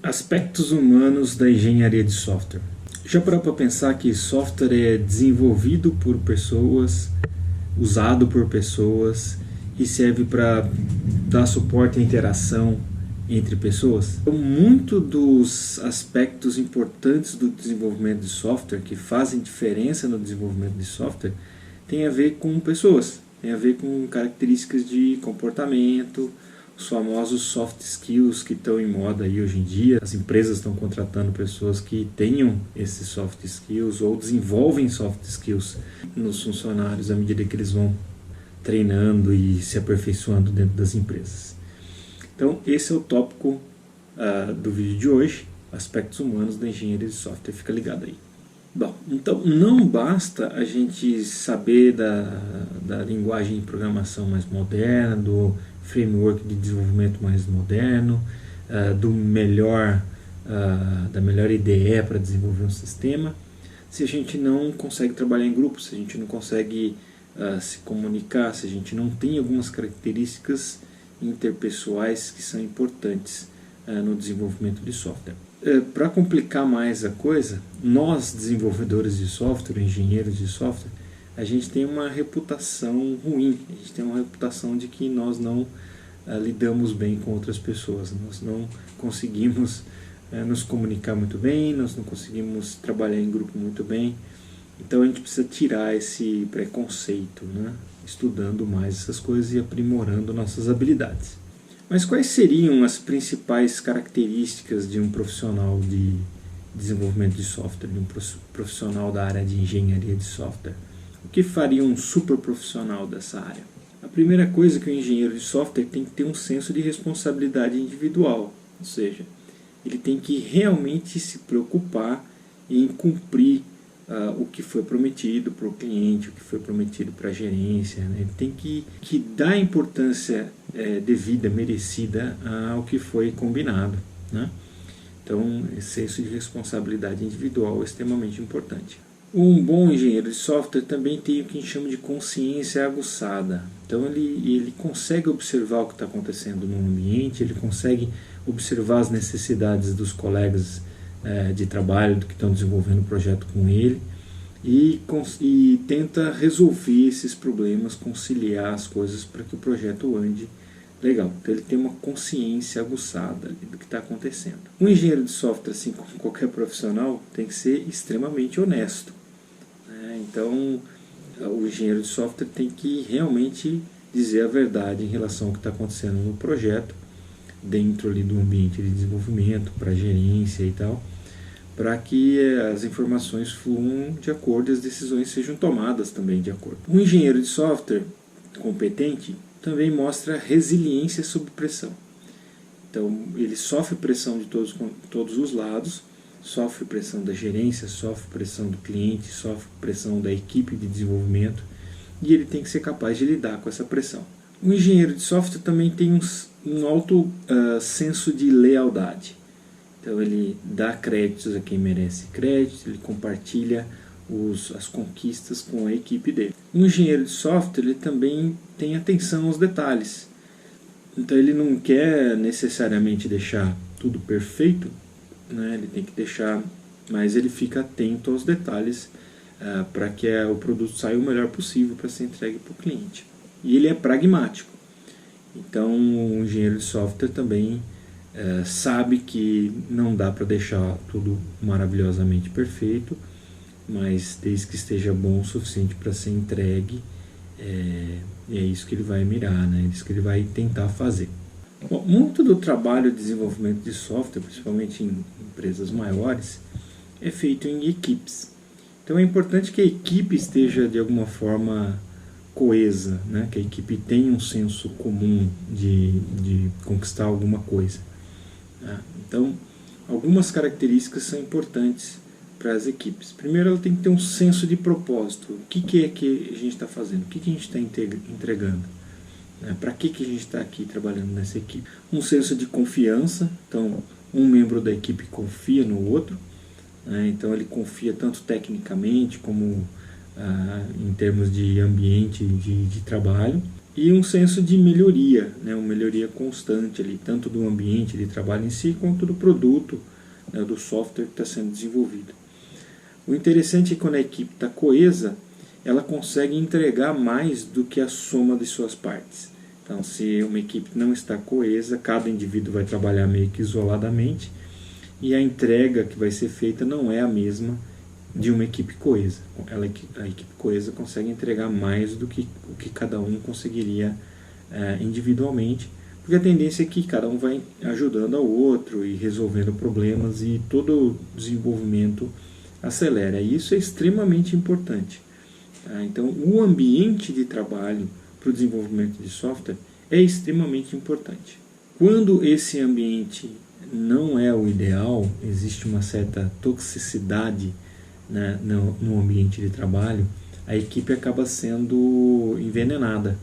Aspectos humanos da engenharia de software. Já parou para pensar que software é desenvolvido por pessoas, usado por pessoas e serve para dar suporte à interação entre pessoas? Então, muito dos aspectos importantes do desenvolvimento de software, que fazem diferença no desenvolvimento de software, tem a ver com pessoas, tem a ver com características de comportamento, os famosos soft skills que estão em moda aí hoje em dia. As empresas estão contratando pessoas que tenham esses soft skills ou desenvolvem soft skills nos funcionários à medida que eles vão treinando e se aperfeiçoando dentro das empresas. Então esse é o tópico do vídeo de hoje, aspectos humanos da engenharia de software. Fica ligado aí. Bom, então não basta a gente saber da linguagem de programação mais moderna, do framework de desenvolvimento mais moderno, da melhor IDE para desenvolver um sistema, se a gente não consegue trabalhar em grupo, se a gente não consegue se comunicar, se a gente não tem algumas características interpessoais que são importantes no desenvolvimento de software. Para complicar mais a coisa, nós desenvolvedores de software, engenheiros de software, a gente tem uma reputação ruim, a gente tem uma reputação de que nós não lidamos bem com outras pessoas, nós não conseguimos nos comunicar muito bem, nós não conseguimos trabalhar em grupo muito bem, então a gente precisa tirar esse preconceito, né? Estudando mais essas coisas e aprimorando nossas habilidades. Mas quais seriam as principais características de um profissional de desenvolvimento de software, de um profissional da área de engenharia de software? O que faria um super profissional dessa área? A primeira coisa é que o engenheiro de software tem que ter um senso de responsabilidade individual, ou seja, ele tem que realmente se preocupar em cumprir o que foi prometido para o cliente, o que foi prometido para a gerência, né? Ele tem que dar importância devida, merecida ao que foi combinado, né? Então, esse senso de responsabilidade individual é extremamente importante. Um bom engenheiro de software também tem o que a gente chama de consciência aguçada. Então ele consegue observar o que está acontecendo no ambiente, ele consegue observar as necessidades dos colegas de trabalho que estão desenvolvendo o projeto com ele e tenta resolver esses problemas, conciliar as coisas para que o projeto ande legal. Então ele tem uma consciência aguçada do que está acontecendo. Um engenheiro de software, assim como qualquer profissional, tem que ser extremamente honesto, né? Então o engenheiro de software tem que realmente dizer a verdade em relação ao que está acontecendo no projeto, dentro ali do ambiente de desenvolvimento, para a gerência e tal, para que as informações fluam de acordo e as decisões sejam tomadas também de acordo. Um engenheiro de software competente também mostra resiliência sob pressão. Então ele sofre pressão de todos os lados, sofre pressão da gerência, sofre pressão do cliente, sofre pressão da equipe de desenvolvimento e ele tem que ser capaz de lidar com essa pressão. O engenheiro de software também tem um alto senso de lealdade. Então ele dá créditos a quem merece crédito, ele compartilha as conquistas com a equipe dele. Um engenheiro de software ele também tem atenção aos detalhes. Então ele não quer necessariamente deixar tudo perfeito, né? Ele tem que deixar, mas ele fica atento aos detalhes para que o produto saia o melhor possível para ser entregue para o cliente. E ele é pragmático. Então o engenheiro de software também sabe que não dá para deixar tudo maravilhosamente perfeito, mas desde que esteja bom o suficiente para ser entregue, é isso que ele vai mirar, né? É isso que ele vai tentar fazer. Bom, muito do trabalho de desenvolvimento de software, principalmente em empresas maiores, é feito em equipes. Então é importante que a equipe esteja de alguma forma coesa, né? Que a equipe tenha um senso comum de conquistar alguma coisa. Então, algumas características são importantes para as equipes. Primeiro, ela tem que ter um senso de propósito. O que é que a gente está fazendo? O que a gente está entregando? Para que a gente está aqui trabalhando nessa equipe? Um senso de confiança. Então, um membro da equipe confia no outro. Então, ele confia tanto tecnicamente como em termos de ambiente de trabalho. e um senso de melhoria, né, uma melhoria constante ali, tanto do ambiente de trabalho em si, quanto do produto, né, do software que está sendo desenvolvido. O interessante é que quando a equipe está coesa, ela consegue entregar mais do que a soma de suas partes. Então, se uma equipe não está coesa, cada indivíduo vai trabalhar meio que isoladamente, e a entrega que vai ser feita não é a mesma de uma equipe coesa. A equipe coesa consegue entregar mais do que o que cada um conseguiria individualmente, porque a tendência é que cada um vai ajudando ao outro e resolvendo problemas, e todo o desenvolvimento acelera. E isso é extremamente importante. Então, o ambiente de trabalho para o desenvolvimento de software é extremamente importante. Quando esse ambiente não é o ideal, existe uma certa toxicidade, né, no ambiente de trabalho, a equipe acaba sendo envenenada,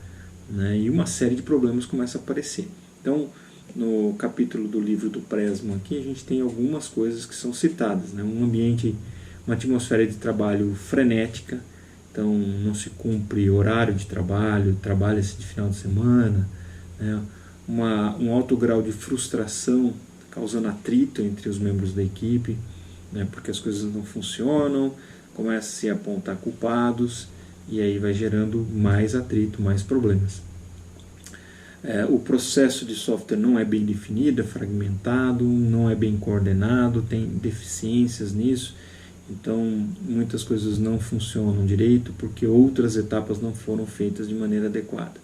né, e uma série de problemas começa a aparecer. Então, no capítulo do livro do Pressman aqui, a gente tem algumas coisas que são citadas, né, um ambiente, uma atmosfera de trabalho frenética, então não se cumpre horário de trabalho, trabalha-se de final de semana, né, um alto grau de frustração, causando atrito entre os membros da equipe, né, porque as coisas não funcionam, começa-se a apontar culpados, e aí vai gerando mais atrito, mais problemas. O processo de software não é bem definido, é fragmentado, não é bem coordenado, tem deficiências nisso, então muitas coisas não funcionam direito porque outras etapas não foram feitas de maneira adequada.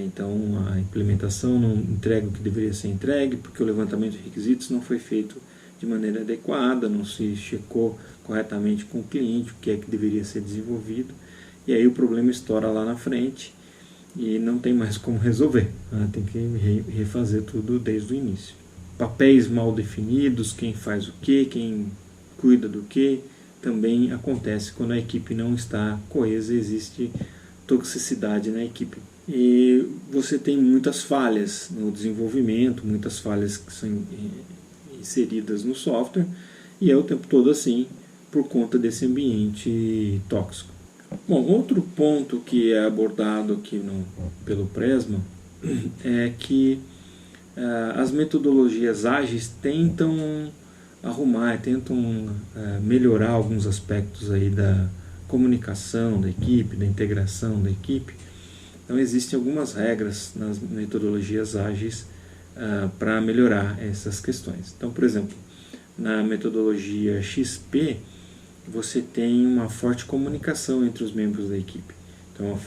Então a implementação não entrega o que deveria ser entregue porque o levantamento de requisitos não foi feito de maneira adequada, não se checou corretamente com o cliente o que é que deveria ser desenvolvido, e aí o problema estoura lá na frente e não tem mais como resolver, né? Tem que refazer tudo desde o início. Papéis mal definidos, quem faz o que, quem cuida do que, também acontece quando a equipe não está coesa, existe toxicidade na equipe. E você tem muitas falhas no desenvolvimento, muitas falhas que são inseridas no software, e é o tempo todo assim por conta desse ambiente tóxico. Bom, outro ponto que é abordado aqui pelo Pressman é que as metodologias ágeis tentam arrumar, tentam melhorar alguns aspectos aí da comunicação da equipe, da integração da equipe. Então existem algumas regras nas metodologias ágeis para melhorar essas questões. Então, por exemplo, na metodologia XP, você tem uma forte comunicação entre os membros da equipe. Então,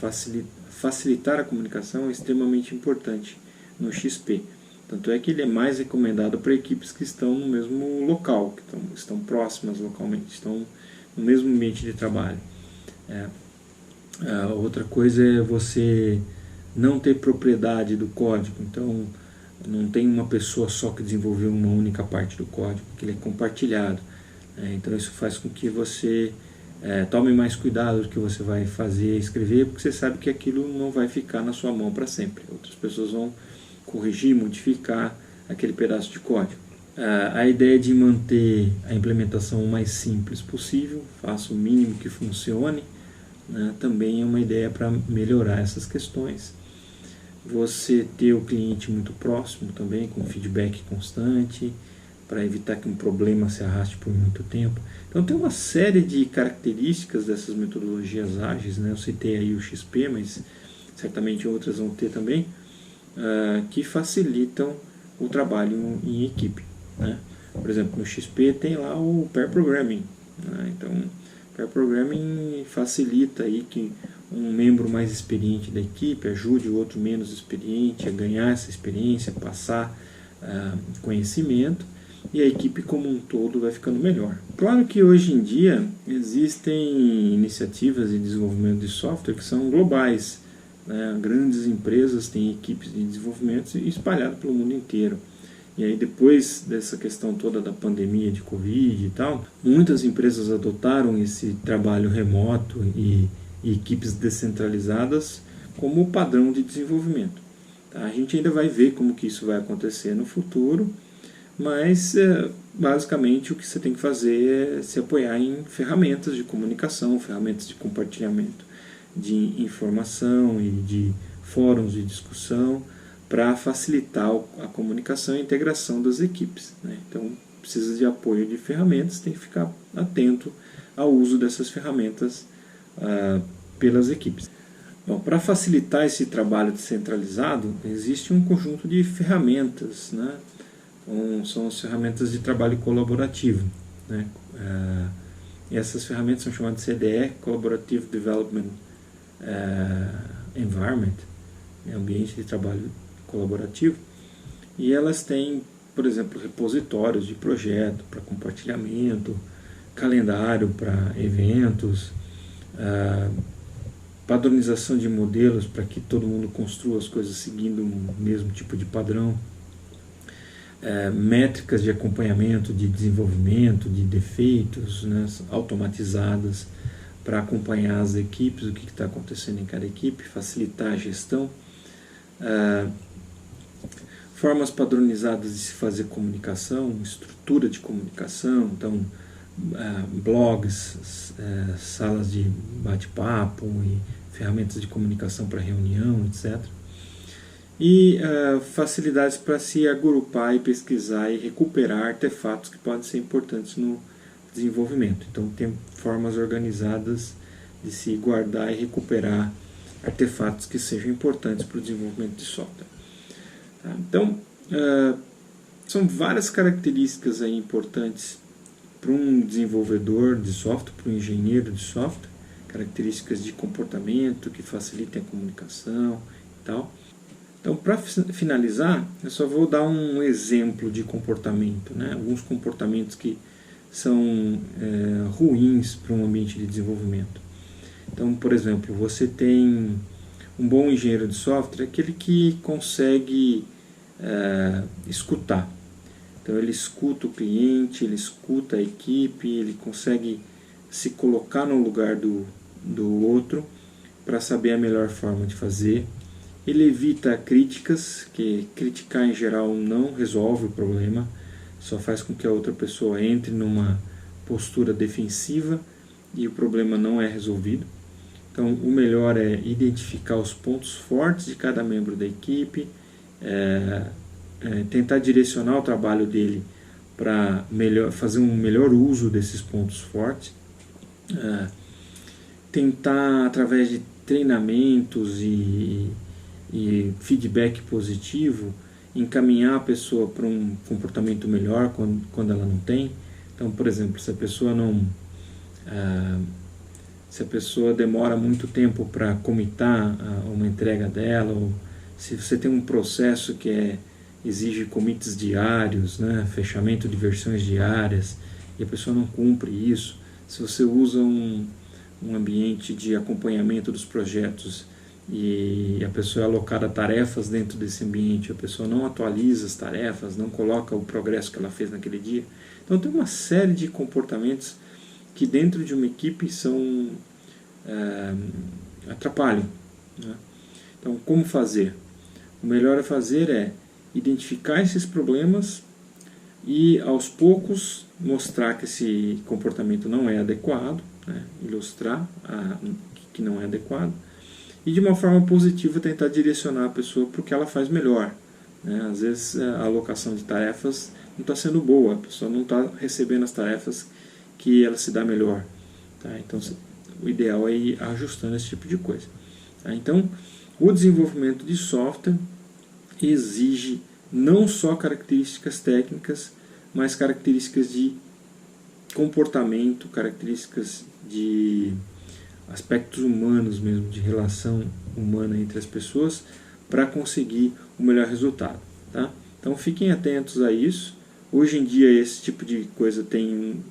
facilitar a comunicação é extremamente importante no XP. Tanto é que ele é mais recomendado para equipes que estão no mesmo local, que estão próximas localmente, estão no mesmo ambiente de trabalho. Outra coisa é você não ter propriedade do código. Então, não tem uma pessoa só que desenvolveu uma única parte do código, que ele é compartilhado. Então isso faz com que você tome mais cuidado do que você vai fazer, escrever, porque você sabe que aquilo não vai ficar na sua mão para sempre. Outras pessoas vão corrigir, modificar aquele pedaço de código. A ideia de manter a implementação o mais simples possível, faça o mínimo que funcione, né, também é uma ideia para melhorar essas questões. Você ter o cliente muito próximo também, com feedback constante, para evitar que um problema se arraste por muito tempo. Então tem uma série de características dessas metodologias ágeis, né? Eu citei aí o XP, mas certamente outras vão ter também, que facilitam o trabalho em equipe, né? Por exemplo, no XP tem lá o pair programming, né? Então, pair programming facilita aí que um membro mais experiente da equipe ajude o outro menos experiente a ganhar essa experiência, passar conhecimento, e a equipe como um todo vai ficando melhor. Claro que hoje em dia existem iniciativas de desenvolvimento de software que são globais, né? Grandes empresas têm equipes de desenvolvimento espalhadas pelo mundo inteiro. E aí depois dessa questão toda da pandemia de Covid e tal, muitas empresas adotaram esse trabalho remoto e equipes descentralizadas como padrão de desenvolvimento. Tá? A gente ainda vai ver como que isso vai acontecer no futuro, mas basicamente o que você tem que fazer é se apoiar em ferramentas de comunicação, ferramentas de compartilhamento de informação e de fóruns de discussão, para facilitar a comunicação e a integração das equipes, né? Então, precisa de apoio de ferramentas, tem que ficar atento ao uso dessas ferramentas pelas equipes. Bom, para facilitar esse trabalho descentralizado, existe um conjunto de ferramentas, né? São as ferramentas de trabalho colaborativo, né? E essas ferramentas são chamadas de CDE, Collaborative Development Environment, ambiente de trabalho colaborativo, e elas têm, por exemplo, repositórios de projeto para compartilhamento, calendário para eventos, padronização de modelos para que todo mundo construa as coisas seguindo o mesmo tipo de padrão, métricas de acompanhamento, de desenvolvimento, de defeitos, né, automatizadas para acompanhar as equipes, o que está acontecendo em cada equipe, facilitar a gestão, formas padronizadas de se fazer comunicação, estrutura de comunicação, então blogs, salas de bate-papo e ferramentas de comunicação para reunião, etc. E facilidades para se agrupar e pesquisar e recuperar artefatos que podem ser importantes no desenvolvimento. Então tem formas organizadas de se guardar e recuperar artefatos que sejam importantes para o desenvolvimento de software. Tá? Então, são várias características aí importantes para um desenvolvedor de software, para um engenheiro de software, características de comportamento que facilitem a comunicação e tal. Então, para finalizar, eu só vou dar um exemplo de comportamento, né? Alguns comportamentos que são ruins para um ambiente de desenvolvimento. Então, por exemplo, você tem um bom engenheiro de software, aquele que consegue escutar. Então ele escuta o cliente, ele escuta a equipe, ele consegue se colocar no lugar do outro para saber a melhor forma de fazer. Ele evita críticas, que criticar em geral não resolve o problema, só faz com que a outra pessoa entre numa postura defensiva e o problema não é resolvido. Então o melhor é identificar os pontos fortes de cada membro da equipe, tentar direcionar o trabalho dele para fazer um melhor uso desses pontos fortes, tentar através de treinamentos e feedback positivo encaminhar a pessoa para um comportamento melhor quando ela não tem. Então, por exemplo, se a pessoa demora muito tempo para commitar uma entrega dela, ou se você tem um processo que exige commits diários, né, fechamento de versões diárias, e a pessoa não cumpre isso, se você usa um ambiente de acompanhamento dos projetos e a pessoa é alocada tarefas dentro desse ambiente, a pessoa não atualiza as tarefas, não coloca o progresso que ela fez naquele dia. Então tem uma série de comportamentos que dentro de uma equipe atrapalham, né? Então como fazer? O melhor a fazer é identificar esses problemas e aos poucos mostrar que esse comportamento não é adequado, né? Ilustrar que não é adequado, e de uma forma positiva tentar direcionar a pessoa para o que ela faz melhor, né? Às vezes a alocação de tarefas não está sendo boa, a pessoa não está recebendo as tarefas que ela se dá melhor, tá? Então o ideal é ir ajustando esse tipo de coisa, tá? Então o desenvolvimento de software exige não só características técnicas, mas características de comportamento, características de aspectos humanos mesmo, de relação humana entre as pessoas, para conseguir o melhor resultado, tá? Então fiquem atentos a isso. Hoje em dia esse tipo de coisa tem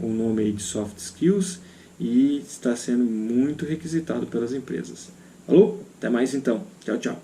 um nome aí de soft skills e está sendo muito requisitado pelas empresas. Alô? Até mais então. Tchau, tchau.